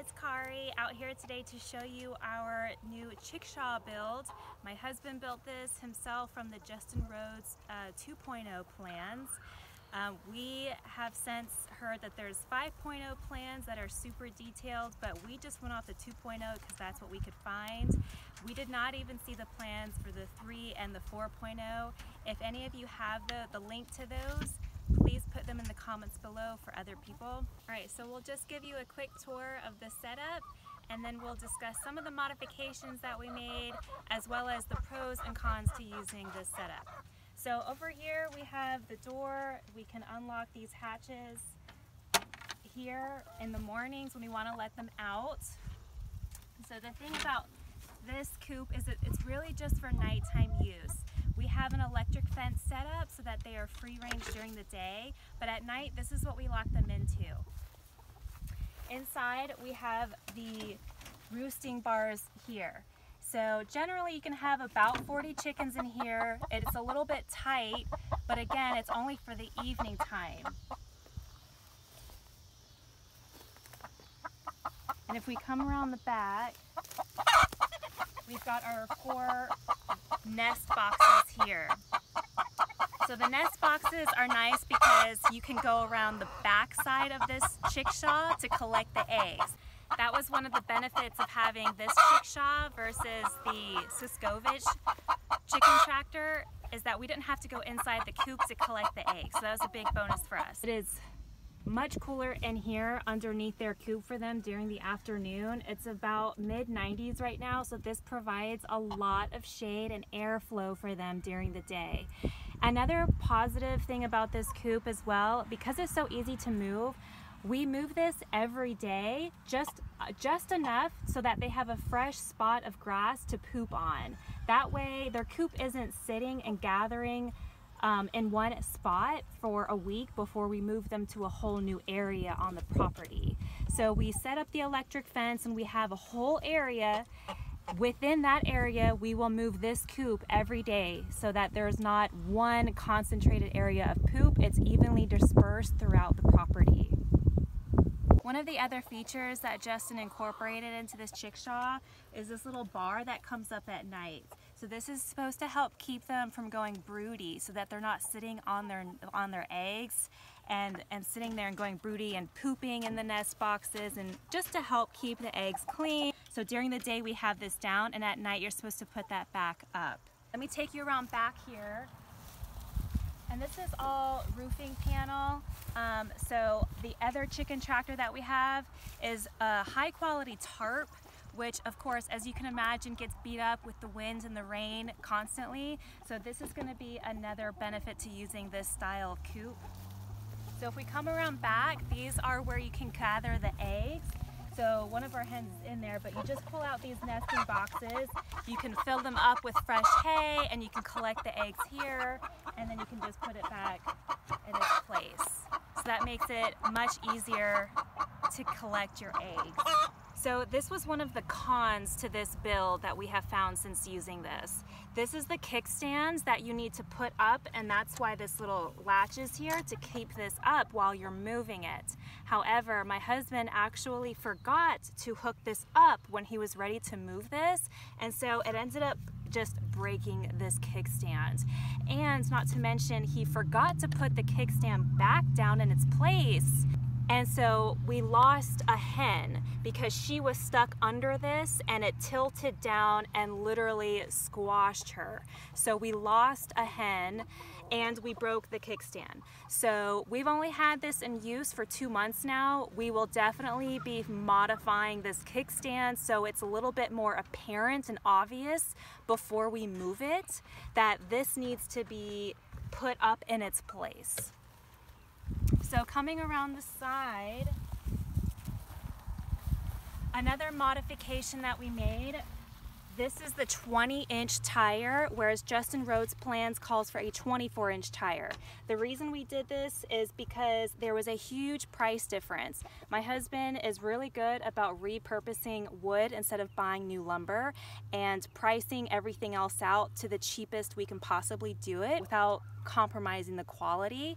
it's Kari out here today to show you our new Chickshaw build. My husband built this himself from the Justin Rhodes 2.0 plans. We have since heard that there's 5.0 plans that are super detailed, but we just went off the 2.0 because that's what we could find. We did not even see the plans for the 3 and the 4.0. If any of you have the link to those, please put them in the comments below for other people. All right, so we'll just give you a quick tour of the setup, and then we'll discuss some of the modifications that we made, as well as the pros and cons to using this setup. So over here we have the door. We can unlock these hatches here in the mornings when we want to let them out. So the thing about this coop is that it's really just for nighttime use. We have an electric fence set up so that they are free range during the day, but at night this is what we lock them into. Inside we have the roosting bars here. So generally you can have about 40 chickens in here. It's a little bit tight, but again, it's only for the evening time. And if we come around the back, we've got our 4 nest boxes here. So the nest boxes are nice because you can go around the back side of this chickshaw to collect the eggs. That was one of the benefits of having this chickshaw versus the Swiskovich chicken tractor, is that we didn't have to go inside the coop to collect the eggs. So that was a big bonus for us. It is much cooler in here underneath their coop for them during the afternoon. It's about mid-90s right now, so this provides a lot of shade and airflow for them during the day. Another positive thing about this coop as well, because it's so easy to move, we move this every day, just enough so that they have a fresh spot of grass to poop on. That way their coop isn't sitting and gathering in one spot for a week before we move them to a whole new area on the property. So we set up the electric fence and we have a whole area. Within that area, we will move this coop every day so that there's not one concentrated area of poop. It's evenly dispersed throughout the property. One of the other features that Justin incorporated into this chickshaw is this little bar that comes up at night. So this is supposed to help keep them from going broody, so that they're not sitting on their eggs and sitting there and going broody and pooping in the nest boxes, and just to help keep the eggs clean. So during the day we have this down, and at night you're supposed to put that back up. Let me take you around back here. And this is all roofing panel. So the other chicken tractor that we have is a high quality tarp, which of course, as you can imagine, gets beat up with the wind and the rain constantly. So this is going to be another benefit to using this style of coop. So if we come around back, these are where you can gather the eggs. So one of our hens is in there, but you just pull out these nesting boxes. You can fill them up with fresh hay, and you can collect the eggs here, and then you can just put it back in its place. So that makes it much easier to collect your eggs. So this was one of the cons to this build that we have found since using this. This is the kickstands that you need to put up, and that's why this little latch is here to keep this up while you're moving it. However, my husband actually forgot to hook this up when he was ready to move this, and so it ended up just breaking this kickstand. And not to mention, he forgot to put the kickstand back down in its place. And so we lost a hen because she was stuck under this, and it tilted down and literally squashed her. So we lost a hen and we broke the kickstand. So we've only had this in use for 2 months now. We will definitely be modifying this kickstand so it's a little bit more apparent and obvious before we move it that this needs to be put up in its place. So coming around the side, another modification that we made, this is the 20-inch tire, whereas Justin Rhodes' plans calls for a 24-inch tire. The reason we did this is because there was a huge price difference. My husband is really good about repurposing wood instead of buying new lumber and pricing everything else out to the cheapest we can possibly do it without compromising the quality.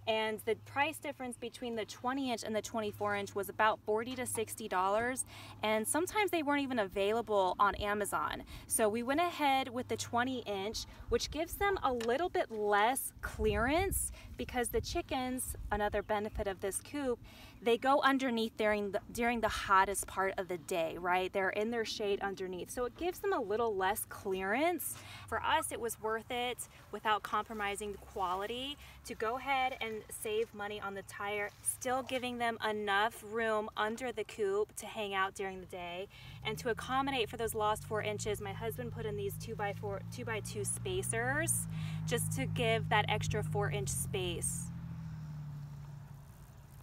And the price difference between the 20-inch and the 24-inch was about $40 to $60, and sometimes they weren't even available on Amazon. So we went ahead with the 20-inch, which gives them a little bit less clearance because the chickens, another benefit of this coop, they go underneath during the hottest part of the day, right? They're in their shade underneath. So it gives them a little less clearance. For us, it was worth it without compromising the quality to go ahead and save money on the tire, still giving them enough room under the coop to hang out during the day. And to accommodate for those lost 4 inches, my husband put in these 2x2 spacers just to give that extra 4-inch space.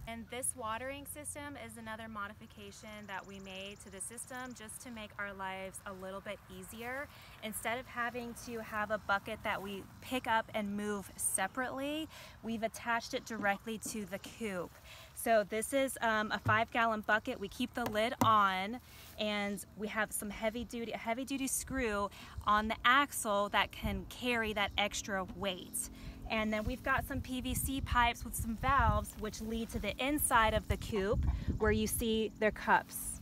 And this watering system is another modification that we made to the system just to make our lives a little bit easier. Instead of having to have a bucket that we pick up and move separately, we've attached it directly to the coop. So this is a 5-gallon bucket. We keep the lid on, and we have some heavy duty screw on the axle that can carry that extra weight. And then we've got some PVC pipes with some valves which lead to the inside of the coop where you see their cups.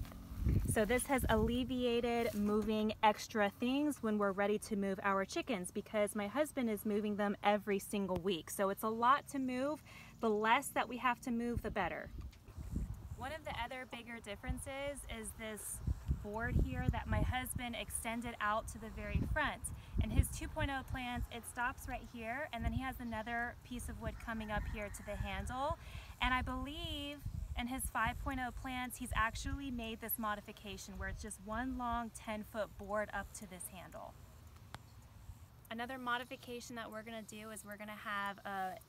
So this has alleviated moving extra things when we're ready to move our chickens, because my husband is moving them every single week. So it's a lot to move. The less that we have to move, the better. One of the other bigger differences is this board here that my husband extended out to the very front. In his 2.0 plans, it stops right here, and then he has another piece of wood coming up here to the handle. And I believe in his 5.0 plans, he's actually made this modification where it's just one long 10-foot board up to this handle. Another modification that we're going to do is we're going to have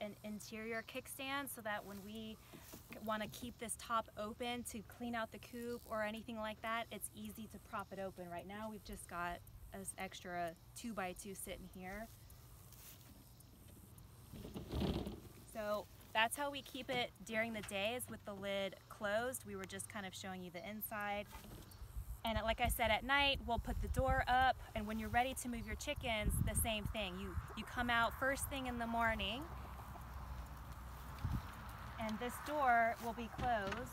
an interior kickstand so that when we want to keep this top open to clean out the coop or anything like that, it's easy to prop it open. Right now we've just got this extra 2x2 sitting here. So that's how we keep it during the days with the lid closed. We were just kind of showing you the inside. And like I said, at night, we'll put the door up, and when you're ready to move your chickens, the same thing. You come out first thing in the morning, and this door will be closed.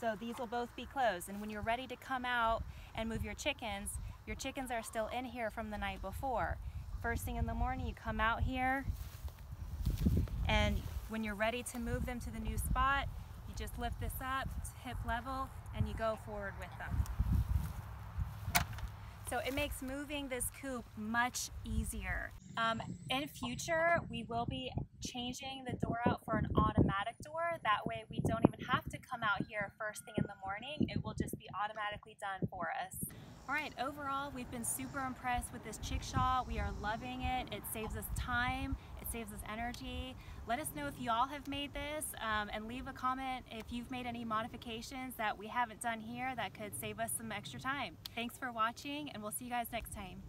So these will both be closed, and when you're ready to come out and move your chickens are still in here from the night before. First thing in the morning, you come out here, and when you're ready to move them to the new spot, you just lift this up to hip level, and you go forward with them. So it makes moving this coop much easier. In future, we will be changing the door out for an automatic door. That way we don't even have to come out here first thing in the morning. It will just be automatically done for us. All right, overall, we've been super impressed with this Chickshaw. We are loving it. It saves us time. It saves us energy. Let us know if you all have made this, and leave a comment if you've made any modifications that we haven't done here that could save us some extra time. Thanks for watching, and we'll see you guys next time.